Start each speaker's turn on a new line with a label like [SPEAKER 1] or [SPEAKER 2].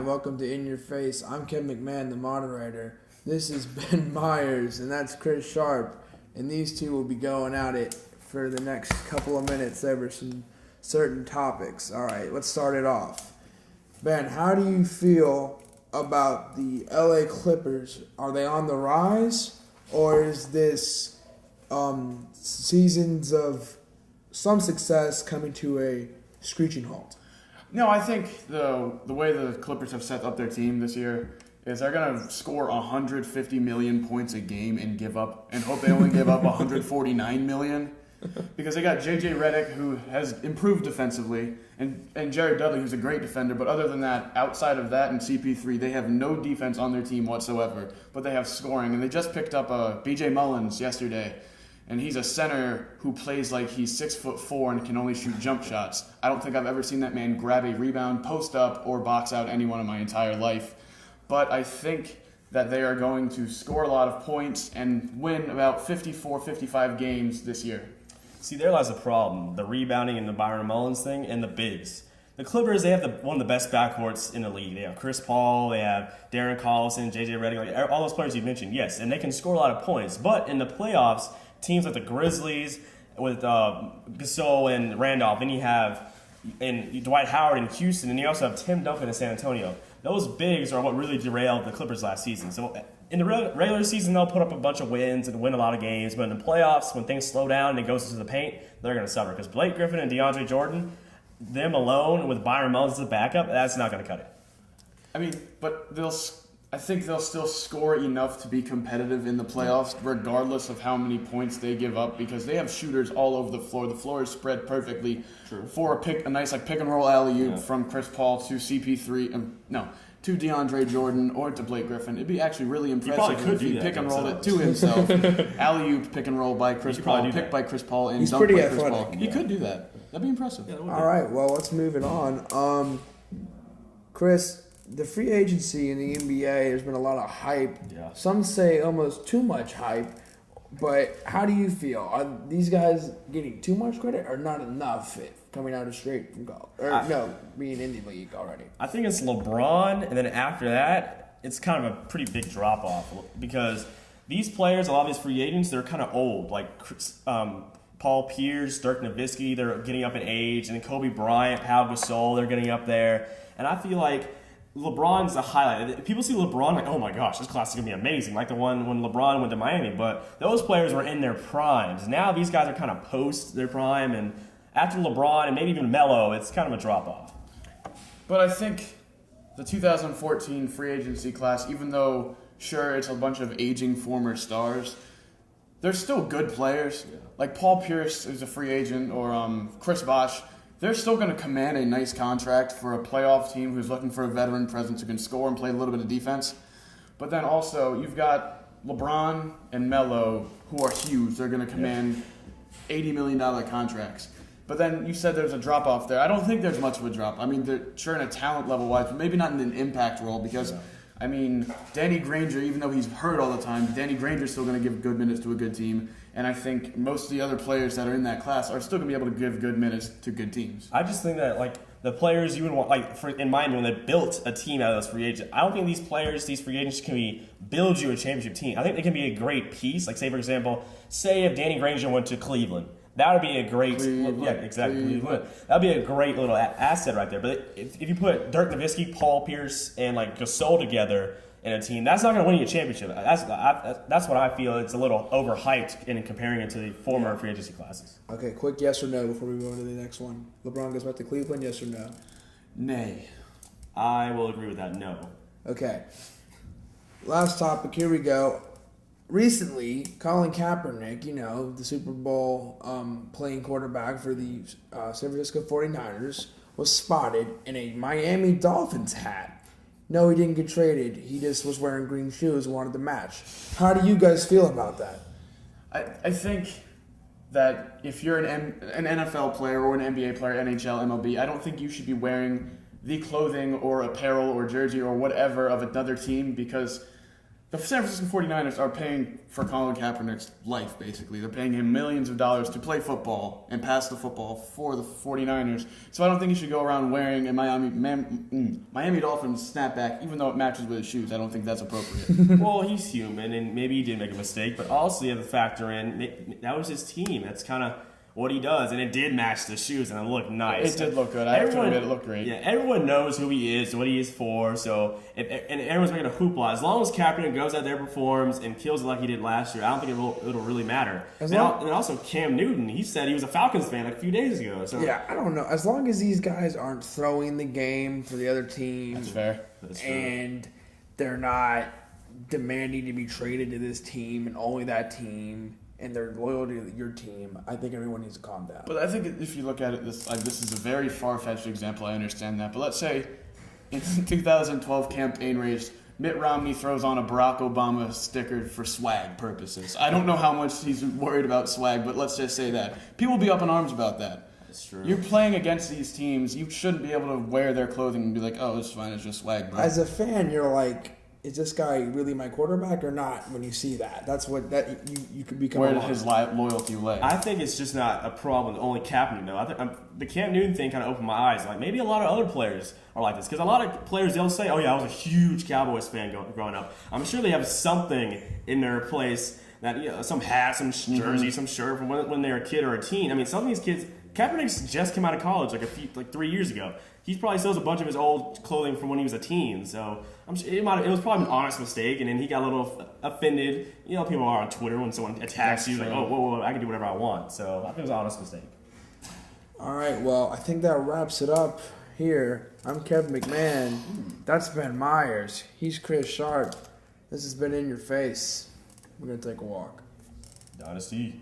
[SPEAKER 1] and welcome to In Your Face. I'm Kevin McMahon, the moderator. This is Ben Myers, and that's Chris Sharp, and these two will be going at it for the next couple of minutes over some certain topics. All right, let's start it off. Ben, how do you feel about the LA Clippers? Are they on the rise, or is this seasons of some success coming to a screeching halt?
[SPEAKER 2] No, I think the way the Clippers have set up their team this year is they're going to score 150 million points a game and hope they only give up 149 million. Because they got J.J. Redick, who has improved defensively, and Jared Dudley, who's a great defender. But other than that, outside of that and CP3, they have no defense on their team whatsoever. But they have scoring. And they just picked up B.J. Mullins yesterday. And he's a center who plays like he's 6'4" and can only shoot jump shots. I don't think I've ever seen that man grab a rebound, post up, or box out anyone in my entire life. But I think that they are going to score a lot of points and win about 54, 55 games this year.
[SPEAKER 3] See, there lies the problem. The rebounding and the Byron Mullins thing and the bigs. The Clippers, they have one of the best backcourts in the league. They have Chris Paul, they have Darren Collison, J.J. Redick, all those players you mentioned, yes. And they can score a lot of points. But in the playoffs, teams like the Grizzlies with Gasol and Randolph, then you have Dwight Howard in Houston, and you also have Tim Duncan in San Antonio. Those bigs are what really derailed the Clippers last season. So in the regular season, they'll put up a bunch of wins and win a lot of games, but in the playoffs, when things slow down and it goes into the paint, they're going to suffer. Because Blake Griffin and DeAndre Jordan, them alone with Byron Mullins as a backup, that's not going to cut it.
[SPEAKER 2] I mean, but I think they'll still score enough to be competitive in the playoffs, regardless of how many points they give up, because they have shooters all over the floor. The floor is spread perfectly for a nice pick and roll alley-oop from Chris Paul to CP3. To DeAndre Jordan or to Blake Griffin. It'd be actually really impressive if he pick and rolled it to himself. Alley-oop pick and roll by Chris Paul, picked by Chris Paul, and dunked by Chris Paul. He could do that. That'd be impressive. Yeah,
[SPEAKER 1] all right, well, let's move it on. Chris, the free agency in the NBA, there's been a lot of hype. Yeah. Some say almost too much hype. But how do you feel? Are these guys getting too much credit or not enough coming out of straight from college? Or being in the league already?
[SPEAKER 3] I think it's LeBron, and then after that, it's kind of a pretty big drop-off because these players, a lot of these free agents, they're kind of old. Like Paul Pierce, Dirk Nowitzki, they're getting up in age, and then Kobe Bryant, Pau Gasol, they're getting up there. And I feel like LeBron's the highlight. People see LeBron like, oh my gosh, this class is going to be amazing, like the one when LeBron went to Miami. But those players were in their primes. Now these guys are kind of post their prime, and after LeBron and maybe even Melo, it's kind of a drop-off.
[SPEAKER 2] But I think the 2014 free agency class, even though, sure, it's a bunch of aging former stars, they're still good players. Yeah. Like Paul Pierce is a free agent, or Chris Bosh. They're still going to command a nice contract for a playoff team who's looking for a veteran presence who can score and play a little bit of defense. But then also, you've got LeBron and Melo, who are huge. They're going to command $80 million contracts. But then you said there's a drop-off there. I don't think there's much of a drop. I mean, they're sure in a talent level-wise, but maybe not in an impact role because, I mean, Danny Granger, even though he's hurt all the time, Danny Granger's still going to give good minutes to a good team. And I think most of the other players that are in that class are still going to be able to give good minutes to good teams.
[SPEAKER 3] I just think that, the players you would want, in mind, when they built a team out of those free agents, I don't think these free agents can build you a championship team. I think they can be a great piece. Like, say, for example, if Danny Granger went to Cleveland. That would be a great, Cleveland. That would be a great little asset right there. But if you put Dirk Nowitzki, Paul Pierce, and Gasol together in a team, that's not going to win you a championship. That's what I feel. It's a little overhyped in comparing it to the former free agency classes.
[SPEAKER 1] Okay, quick yes or no before we go into the next one. LeBron goes back to Cleveland, yes or no?
[SPEAKER 2] Nay.
[SPEAKER 3] I will agree with that, no.
[SPEAKER 1] Okay. Last topic, here we go. Recently, Colin Kaepernick, the Super Bowl playing quarterback for the San Francisco 49ers, was spotted in a Miami Dolphins hat. No, he didn't get traded. He just was wearing green shoes and wanted to match. How do you guys feel about that?
[SPEAKER 2] I think that if you're an NFL player or an NBA player, NHL, MLB, I don't think you should be wearing the clothing or apparel or jersey or whatever of another team because The San Francisco 49ers are paying for Colin Kaepernick's life, basically. They're paying him millions of dollars to play football and pass the football for the 49ers. So I don't think he should go around wearing a Miami Dolphins snapback, even though it matches with his shoes. I don't think that's appropriate.
[SPEAKER 3] Well, he's human, and maybe he did make a mistake, but also you have to factor in that was his team. That's kind of what he does, and it did match the shoes, and it looked nice.
[SPEAKER 2] It did look good. I have to admit, it looked great.
[SPEAKER 3] Yeah, everyone knows who he is, what he is for, so and everyone's making a hoopla. As long as Kaepernick goes out there, performs, and kills it like he did last year, I don't think it'll really matter. And also, Cam Newton, he said he was a Falcons fan like a few days ago. So
[SPEAKER 1] yeah, I don't know. As long as these guys aren't throwing the game for the other team.
[SPEAKER 2] That's fair.
[SPEAKER 3] That's true.
[SPEAKER 1] And they're not demanding to be traded to this team and only that team, and their loyalty to your team, I think everyone needs to calm down.
[SPEAKER 2] But I think if you look at it, this is a very far-fetched example. I understand that. But let's say in the 2012 campaign race, Mitt Romney throws on a Barack Obama sticker for swag purposes. I don't know how much he's worried about swag, but let's just say that. People will be up in arms about that.
[SPEAKER 3] That's true.
[SPEAKER 2] You're playing against these teams. You shouldn't be able to wear their clothing and be like, oh, it's fine, it's just swag, bro.
[SPEAKER 1] As a fan, you're like, is this guy really my quarterback or not? When you see that, that's what you could become.
[SPEAKER 2] Where did his loyalty lay?
[SPEAKER 3] I think it's just not a problem with only Kaepernick, though. I think the Cam Newton thing kind of opened my eyes. Like, maybe a lot of other players are like this. Because a lot of players, they'll say, oh, yeah, I was a huge Cowboys fan growing up. I'm sure they have something in their place that, some hat, some jersey, some shirt from when they were a kid or a teen. I mean, some of these kids, Kaepernick just came out of college like 3 years ago. He probably still has a bunch of his old clothing from when he was a teen. So I'm sure it was probably an honest mistake, and then he got a little offended. People are on Twitter when someone attacks you, like, oh, whoa, I can do whatever I want. So I think it was an honest mistake.
[SPEAKER 1] All right, well, I think that wraps it up here. I'm Kevin McMahon. That's Ben Myers. He's Chris Sharp. This has been In Your Face. We're going to take a walk.
[SPEAKER 3] Dynasty.